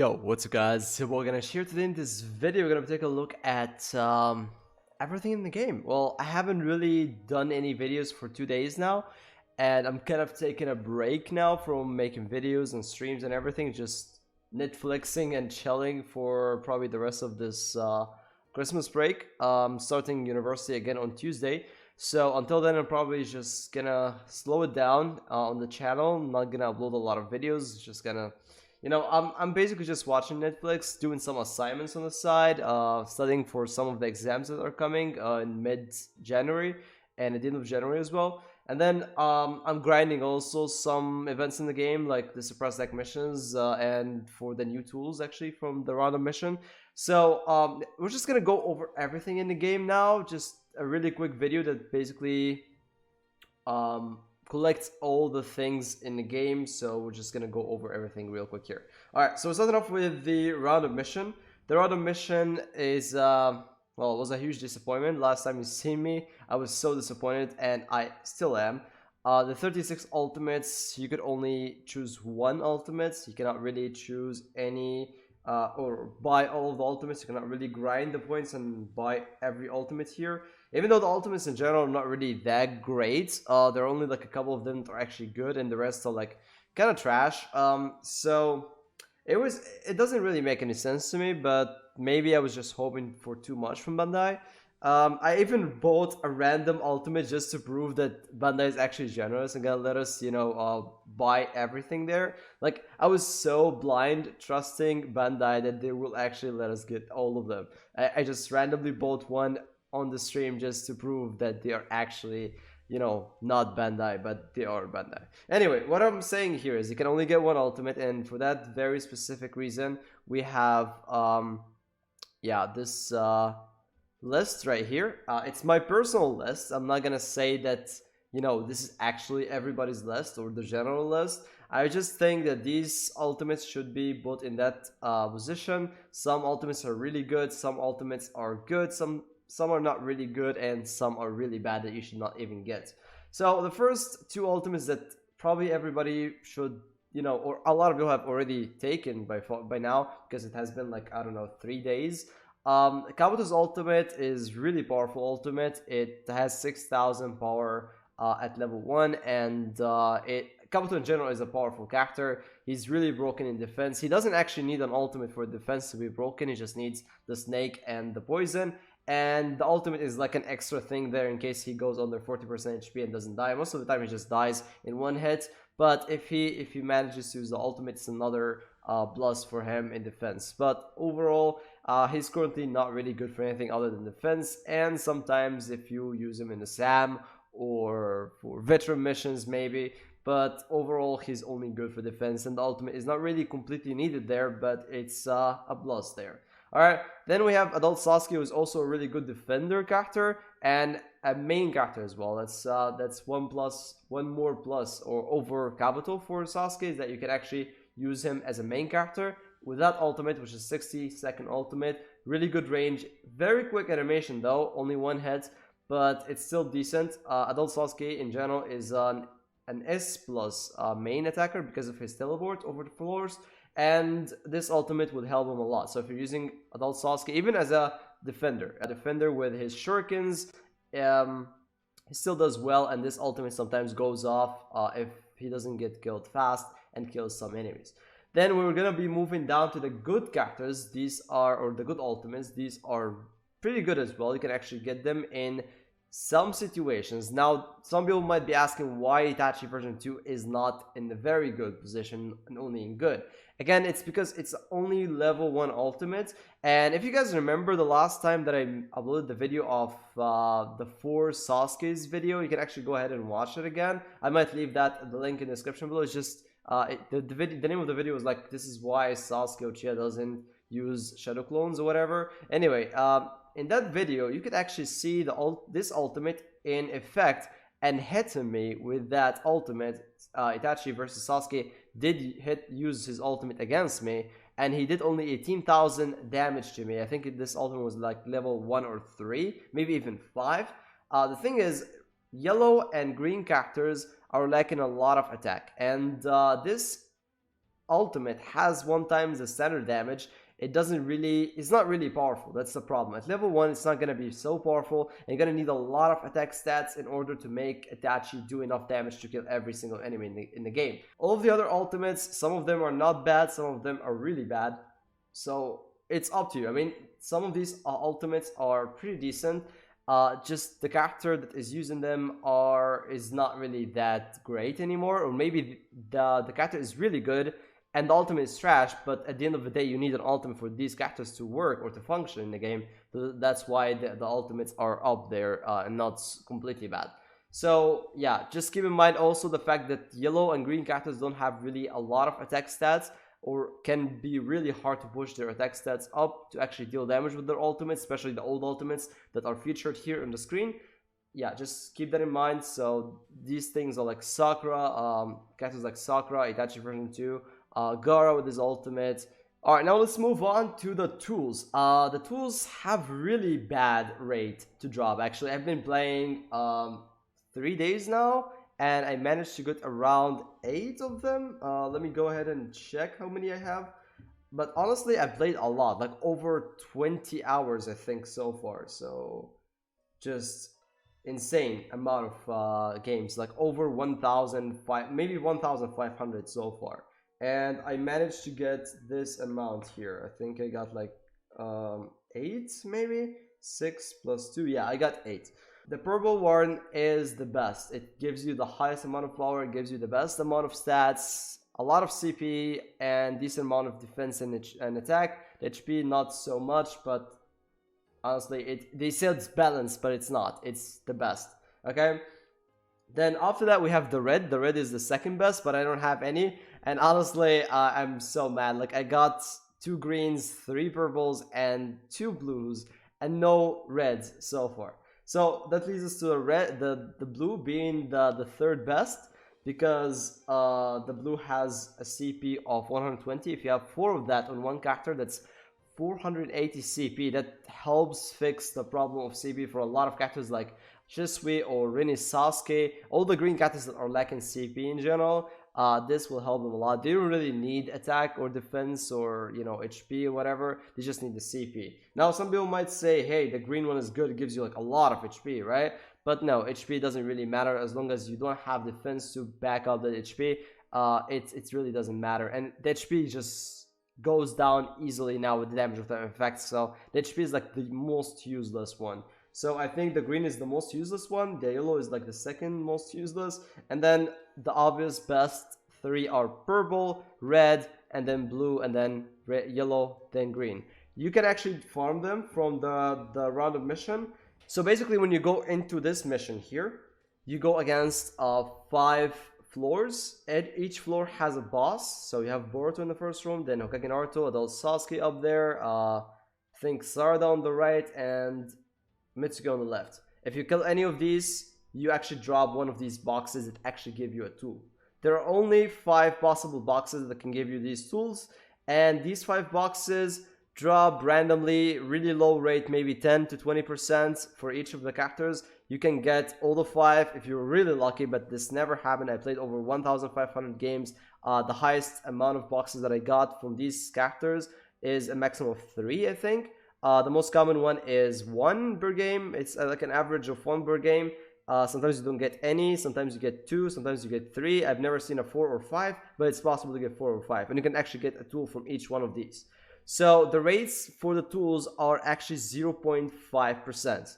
Yo, what's up guys? We're gonna share today in this video, we're gonna take a look at everything in the game. Well, I haven't really done any videos for 2 days now, and I'm kind of taking a break now from making videos and streams and everything, just Netflixing and chilling for probably the rest of this Christmas break. Starting university again on Tuesday. So until then, I'm probably just gonna slow it down on the channel. I'm not gonna upload a lot of videos, just gonna I'm basically just watching Netflix, doing some assignments on the side, studying for some of the exams that are coming in mid-January and at the end of January as well. And then I'm grinding also some events in the game, like the suppressed deck missions and for the new tools actually from the Roundup mission. So we're just gonna go over everything in the game now. Just a really quick video that basically collects all the things in the game, so we're just gonna go over everything real quick here. Alright, so starting off with the Roundup mission. The Roundup mission is, well, it was a huge disappointment. Last time you seen me, I was so disappointed, and I still am. The 36 ultimates, you could only choose one ultimate. You cannot really choose any or buy all of the ultimates. You cannot really grind the points and buy every ultimate here. Even though the ultimates in general are not really that great, there are only like a couple of them that are actually good, and the rest are like kind of trash. So it doesn't really make any sense to me, but maybe I was just hoping for too much from Bandai. I even bought a random ultimate just to prove that Bandai is actually generous and gonna let us, buy everything there. Like, I was so blind trusting Bandai that they will actually let us get all of them. I just randomly bought one on the stream just to prove that they are actually, not Bandai, but they are Bandai. Anyway, what I'm saying here is you can only get one ultimate, and for that very specific reason, we have, this list right here. It's my personal list. I'm not gonna say that, this is actually everybody's list or the general list. I just think that these ultimates should be put in that position. Some ultimates are really good, some ultimates are good, some are not really good, and some are really bad that you should not even get. So the first two ultimates that probably everybody should, or a lot of people have already taken by now, because it has been like, I don't know, 3 days. Kabuto's ultimate is really powerful ultimate. It has 6,000 power at level 1, and Kabuto in general is a powerful character. He's really broken in defense. He doesn't actually need an ultimate for defense to be broken. He just needs the snake and the poison. And the ultimate is like an extra thing there in case he goes under 40% HP and doesn't die. Most of the time he just dies in one hit. But if he manages to use the ultimate, it's another plus for him in defense. But overall, he's currently not really good for anything other than defense. And sometimes if you use him in the SAM or for veteran missions maybe. But overall, he's only good for defense. And the ultimate is not really completely needed there, but it's a plus there. Alright, then we have Adult Sasuke, who's also a really good defender character and a main character as well. That's one more plus or over Kabuto for Sasuke, is that you can actually use him as a main character with that ultimate, which is 60-second ultimate. Really good range, very quick animation though, only one hit, but it's still decent. Adult Sasuke in general is an S plus main attacker because of his teleport over the floors. And this ultimate would help him a lot. So if you're using Adult Sasuke, even as a defender with his shurikens, he still does well. And this ultimate sometimes goes off if he doesn't get killed fast and kills some enemies. Then we're gonna be moving down to the good characters. These are, or the good ultimates. These are pretty good as well. You can actually get them in some situations. Now, some people might be asking why Itachi version 2 is not in a very good position and only in good. Again, it's because it's only level 1 ultimate. And if you guys remember the last time that I uploaded the video of the 4 Sasuke's video, you can actually go ahead and watch it again. I might leave the link in the description below. It's just, the name of the video was like, this is why Sasuke Uchiha doesn't use shadow clones or whatever. Anyway, in that video, you could actually see this ultimate in effect, and me with that ultimate. Itachi versus Sasuke did use his ultimate against me, and he did only 18,000 damage to me. I think this ultimate was like level 1 or 3, maybe even 5. The thing is, yellow and green characters are lacking a lot of attack, and this ultimate has 1 times the standard damage, it's not really powerful. That's the problem. At level 1, it's not going to be so powerful, and you're going to need a lot of attack stats in order to make Itachi do enough damage to kill every single enemy in the game. All of the other ultimates, some of them are not bad, some of them are really bad, so it's up to you. I mean, some of these ultimates are pretty decent, just the character that is using them is not really that great anymore, or maybe the character is really good and the ultimate is trash, but at the end of the day you need an ultimate for these characters to work or to function in the game. That's why the ultimates are up there and not completely bad. So yeah, just keep in mind also the fact that yellow and green characters don't have really a lot of attack stats, or can be really hard to push their attack stats up to actually deal damage with their ultimates, especially the old ultimates that are featured here on the screen. Yeah, just keep that in mind. So these things are like Sakura, characters like Sakura, Itachi version 2, Gaara with his ultimate. Alright, now let's move on to the tools. The tools have really bad rate to drop. Actually, I've been playing 3 days now, and I managed to get around 8 of them. Let me go ahead and check how many I have. But honestly, I've played a lot, like over 20 hours I think so far. So just insane amount of games, like over 1,005, maybe 1,500 so far. And I managed to get this amount here. I think I got like 8 maybe? 6 plus 2, yeah, I got 8. The purple one is the best. It gives you the highest amount of power, it gives you the best amount of stats, a lot of CP, and decent amount of defense and attack. The HP not so much, but honestly, they say it's balanced, but it's not. It's the best, okay? Then after that, we have the red. The red is the second best, but I don't have any. And honestly, I'm so mad. Like, I got 2 greens, 3 purples, and 2 blues, and no reds so far. So that leads us to the blue being the third best, because the blue has a CP of 120. If you have 4 of that on one character, that's 480 CP. That helps fix the problem of CP for a lot of characters like Shisui or Rin Sasuke, all the green characters that are lacking CP in general. This will help them a lot. They don't really need attack or defense or, you know, HP or whatever. They just need the CP. Now, some people might say, hey, the green one is good. It gives you like a lot of HP, right? But no, HP doesn't really matter as long as you don't have defense to back up the HP. It really doesn't matter. And the HP just goes down easily now with the damage of the effect. So the HP is like the most useless one. So I think the green is the most useless one, the yellow is like the second most useless, and then the obvious best 3 are purple, red, and then blue, and then yellow, then green. You can actually farm them from the Roundup mission. So basically when you go into this mission here, you go against 5 floors, and each floor has a boss. So you have Boruto in the first room, then Hokage Naruto, adult Sasuke up there, I think Sarada on the right, and Mitsuki on the left. If you kill any of these, you actually drop one of these boxes that actually give you a tool. There are only 5 possible boxes that can give you these tools, and these 5 boxes drop randomly, really low rate, maybe 10 to 20% for each of the characters. You can get all the 5 if you're really lucky, but this never happened. I played over 1,500 games. The highest amount of boxes that I got from these characters is a maximum of 3, I think. The most common one is 1 per game. It's like an average of 1 per game. Sometimes you don't get any, sometimes you get 2, sometimes you get 3. I've never seen a 4 or 5, but it's possible to get 4 or 5. And you can actually get a tool from each one of these. So the rates for the tools are actually 0.5%.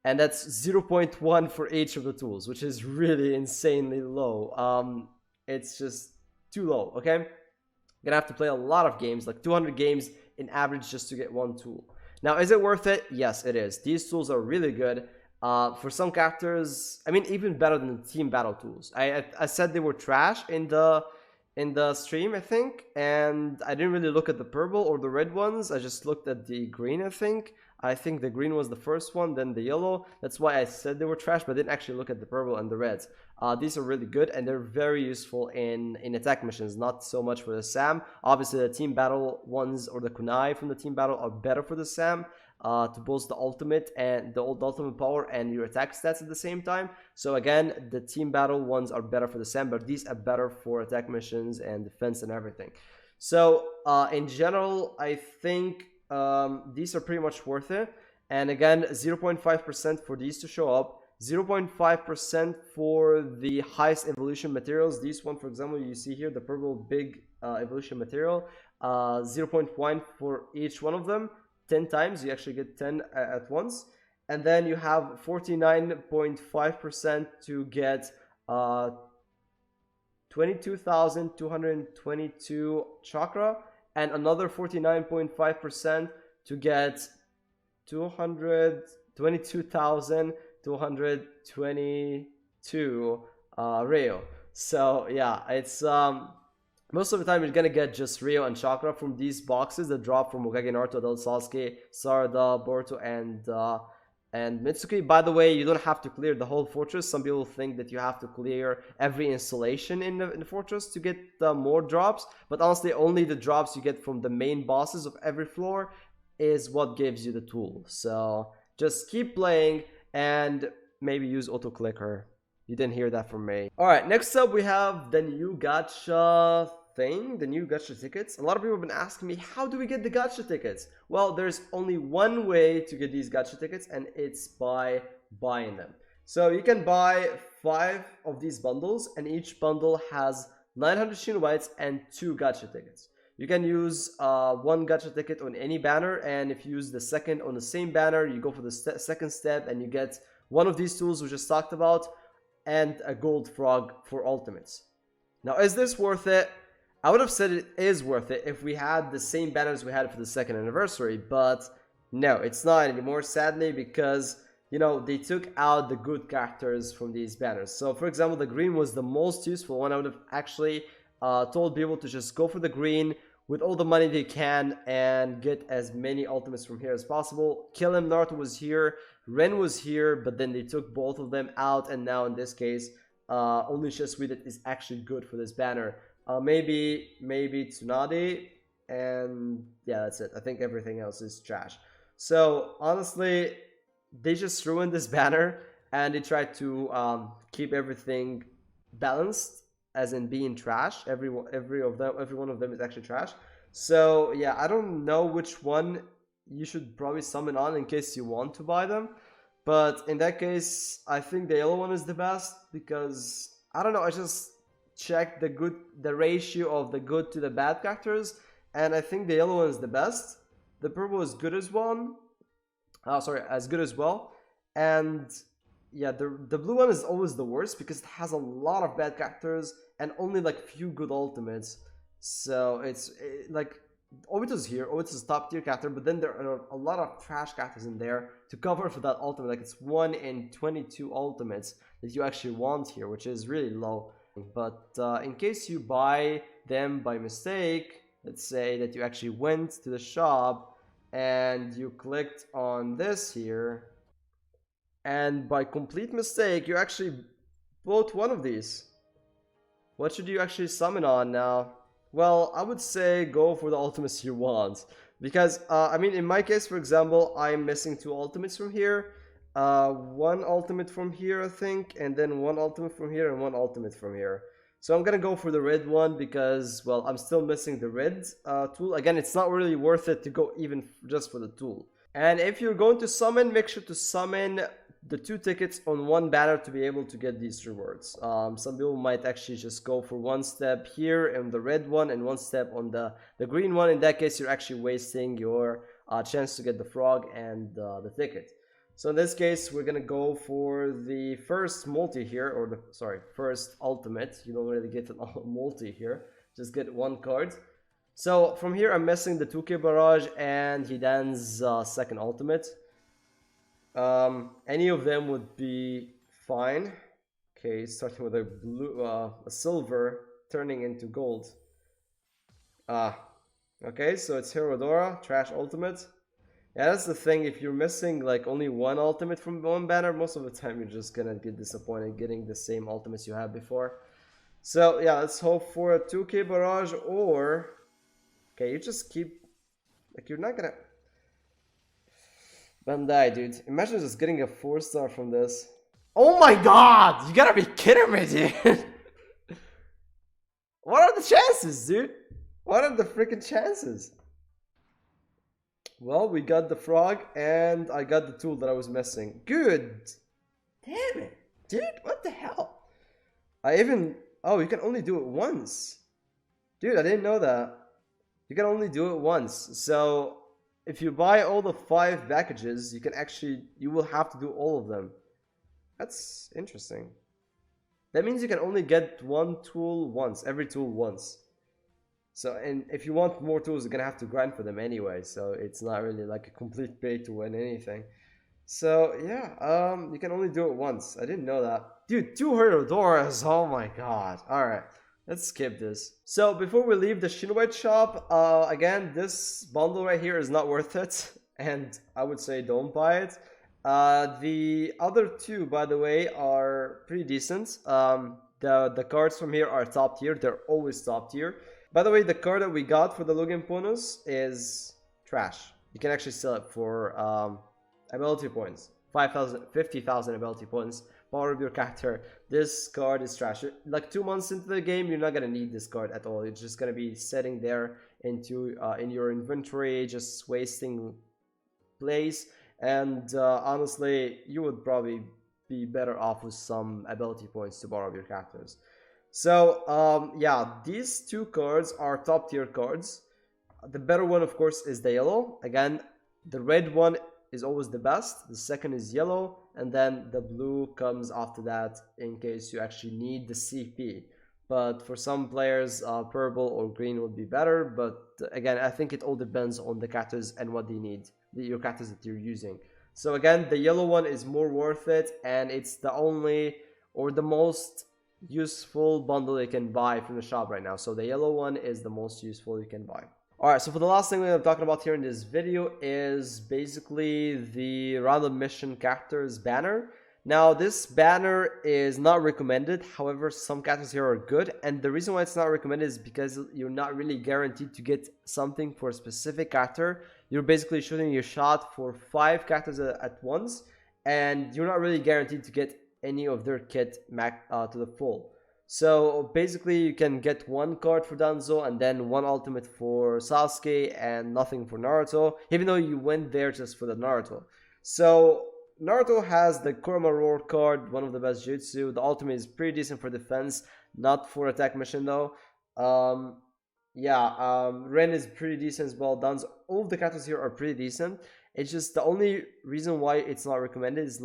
And that's 0.1 for each of the tools, which is really insanely low. It's just too low, okay? You're gonna have to play a lot of games, like 200 games in average just to get 1 tool. Now, is it worth it? Yes, it is. These tools are really good. For some characters, I mean, even better than the team battle tools. I said they were trash in the stream, I think, and I didn't really look at the purple or the red ones. I just looked at the green, I think. I think the green was the first one, then the yellow. That's why I said they were trash, but I didn't actually look at the purple and the reds. These are really good, and they're very useful in attack missions, not so much for the SAM. Obviously, the team battle ones or the kunai from the team battle are better for the SAM. to boost the ultimate and the old ultimate power and your attack stats at the same time. So again, the team battle ones are better for the Sam, but these are better for attack missions and defense and everything. So in general, I think these are pretty much worth it. And again, 0.5% for these to show up, 0.5% for the highest evolution materials. These one, for example, you see here, the purple big evolution material, 0.1 for each one of them. 10 times, you actually get 10 at once. And then you have 49.5% to get 22,222 chakra, and another 49.5% to get 22,222 Rio. So yeah, it's most of the time you're gonna get just Rio and chakra from these boxes that drop from Hokage Naruto, Del Sasuke, Sarada, Boruto, and Mitsuki. By the way, you don't have to clear the whole fortress. Some people think that you have to clear every installation in the fortress to get more drops, but honestly, only the drops you get from the main bosses of every floor is what gives you the tool. So just keep playing and maybe use auto clicker. You didn't hear that from me. All right, next up we have the new gacha thing, the new gacha tickets. A lot of people have been asking me, how do we get the gacha tickets? Well, there's only one way to get these gacha tickets, and it's by buying them. So you can buy 5 of these bundles, and each bundle has 900 Shinobites and 2 gacha tickets. You can use one gacha ticket on any banner, and if you use the second on the same banner, you go for the second step and you get one of these tools we just talked about and a gold frog for ultimates. Now, is this worth it? I would have said it is worth it if we had the same banners we had for the second anniversary, but no, it's not anymore, sadly, because, you know, they took out the good characters from these banners. So, for example, the green was the most useful one. I would have actually told people to just go for the green with all the money they can and get as many ultimates from here as possible. Kill him, Naruto was here, Ren was here, but then they took both of them out, and now in this case, only Shasuite is actually good for this banner. Maybe Tsunade, and yeah, that's it. I think everything else is trash. So honestly, they just ruined this banner, and they tried to keep everything balanced, as in being trash. Every one of them is actually trash. So yeah, I don't know which one you should probably summon on in case you want to buy them. But in that case, I think the yellow one is the best, because I don't know, I just checked the ratio of the good to the bad characters, and I think the yellow one is the best. The purple is good as well. As good as well. And yeah, the blue one is always the worst because it has a lot of bad characters and only like few good ultimates. So it's like Obito's here. Obito's a top tier character, but then there are a lot of trash characters in there to cover for that ultimate. Like it's 1 in 22 ultimates that you actually want here, which is really low. But in case you buy them by mistake, let's say that you actually went to the shop and you clicked on this here, and by complete mistake you actually bought one of these. What should you actually summon on now? Well, I would say go for the ultimates you want, because I mean, in my case, for example, I'm missing 2 ultimates from here, 1 ultimate from here, I think, and then 1 ultimate from here and 1 ultimate from here. So I'm gonna go for the red one because, well, I'm still missing the red tool. Again, it's not really worth it to go even just for the tool. And if you're going to summon, make sure to summon the 2 tickets on 1 banner to be able to get these rewards. Some people might actually just go for 1 step here on the red one and 1 step on the green one. In that case, you're actually wasting your chance to get the frog and the ticket. So in this case, we're gonna go for the first multi here, or first ultimate. You don't really get a multi here, just get 1 card. So from here, I'm missing the 2K barrage and Hidan's second ultimate. Any of them would be fine. Okay, starting with a blue, a silver, turning into gold. Okay, so it's Herodora, trash ultimate. Yeah, that's the thing. If you're missing like only 1 ultimate from 1 banner, most of the time you're just gonna get disappointed getting the same ultimates you had before. So yeah, let's hope for a 2K barrage, or okay, you just keep like you're not gonna. Bandai, dude. Imagine just getting a 4-star from this. Oh my god! You gotta be kidding me, dude! What are the chances, dude? What are the freaking chances? Well, we got the frog, and I got the tool that I was missing. Good! Damn it! Dude, what the hell? I even... Oh, you can only do it once. Dude, I didn't know that. You can only do it once. So, if you buy all the 5 packages, you can actually... You will have to do all of them. That's interesting. That means you can only get one tool once. Every tool once. So, and if you want more tools, you're gonna have to grind for them anyway. So, it's not really like a complete pay to win anything. So yeah, you can only do it once. I didn't know that. Dude, 200 doors. Oh my god. Alright, let's skip this. So before we leave the Shinobite shop, again, this bundle right here is not worth it. And I would say don't buy it. The other two, by the way, are pretty decent. The cards from here are top tier. They're always top tier. By the way, the card that we got for the login bonus is trash. You can actually sell it for ability points, 50,000 ability points. Power of your character. This card is trash. Like 2 months into the game, you're not gonna need this card at all. It's just gonna be sitting there into in your inventory, just wasting place. And honestly, you would probably be better off with some ability points to borrow your characters. So yeah, these 2 cards are top tier cards. The better one, of course, is the yellow. Again, the red one is always the best. The second is yellow, and then the blue comes after that in case you actually need the CP. But for some players, purple or green would be better. But again, I think it all depends on the characters and what they need, your characters that you're using. So again, the yellow one is more worth it, and it's the only or the most useful bundle you can buy from the shop right now. So the yellow one is the most useful you can buy. Alright, so for the last thing we're talking about here in this video is basically the Roundup mission characters banner. Now, this banner is not recommended. However, some characters here are good. And the reason why it's not recommended is because you're not really guaranteed to get something for a specific character. You're basically shooting your shot for 5 characters at once. And you're not really guaranteed to get any of their kit to the full. So basically you can get 1 card for Danzo and then 1 ultimate for Sasuke and nothing for Naruto, even though you went there just for the Naruto. So Naruto has the Kurama Roar card, one of the best jutsu. The ultimate is pretty decent for defense, not for attack mission though. Ren is pretty decent as well. Danzo, all of the characters here are pretty decent. It's just the only reason why it's not recommended is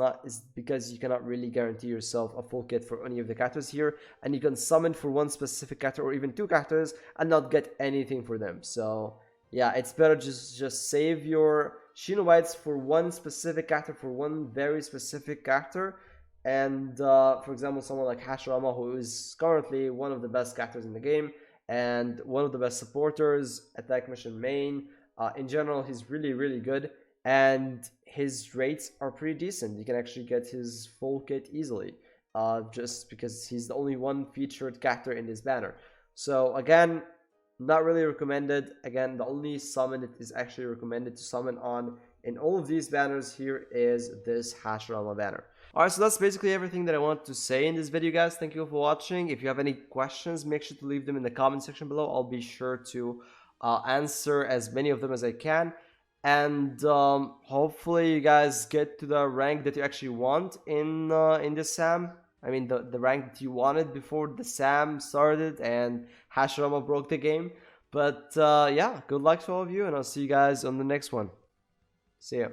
because you cannot really guarantee yourself a full kit for any of the characters here, and you can summon for 1 specific character or even 2 characters and not get anything for them. So yeah, it's better just save your Shinobites for 1 specific character, for 1 very specific character. And for example, someone like Hashirama, who is currently one of the best characters in the game and one of the best supporters, attack mission main. In general, he's really good. And his rates are pretty decent. You can actually get his full kit easily, just because he's the only 1 featured character in this banner. So again, not really recommended. Again, the only summon that is actually recommended to summon on in all of these banners here is this Hashirama banner. Alright, so that's basically everything that I want to say in this video, guys. Thank you for watching. If you have any questions, make sure to leave them in the comment section below. I'll be sure to answer as many of them as I can. And hopefully you guys get to the rank that you actually want in this SAM. I mean the rank that you wanted before the SAM started and Hashirama broke the game. But yeah, good luck to all of you, and I'll see you guys on the next one. See ya.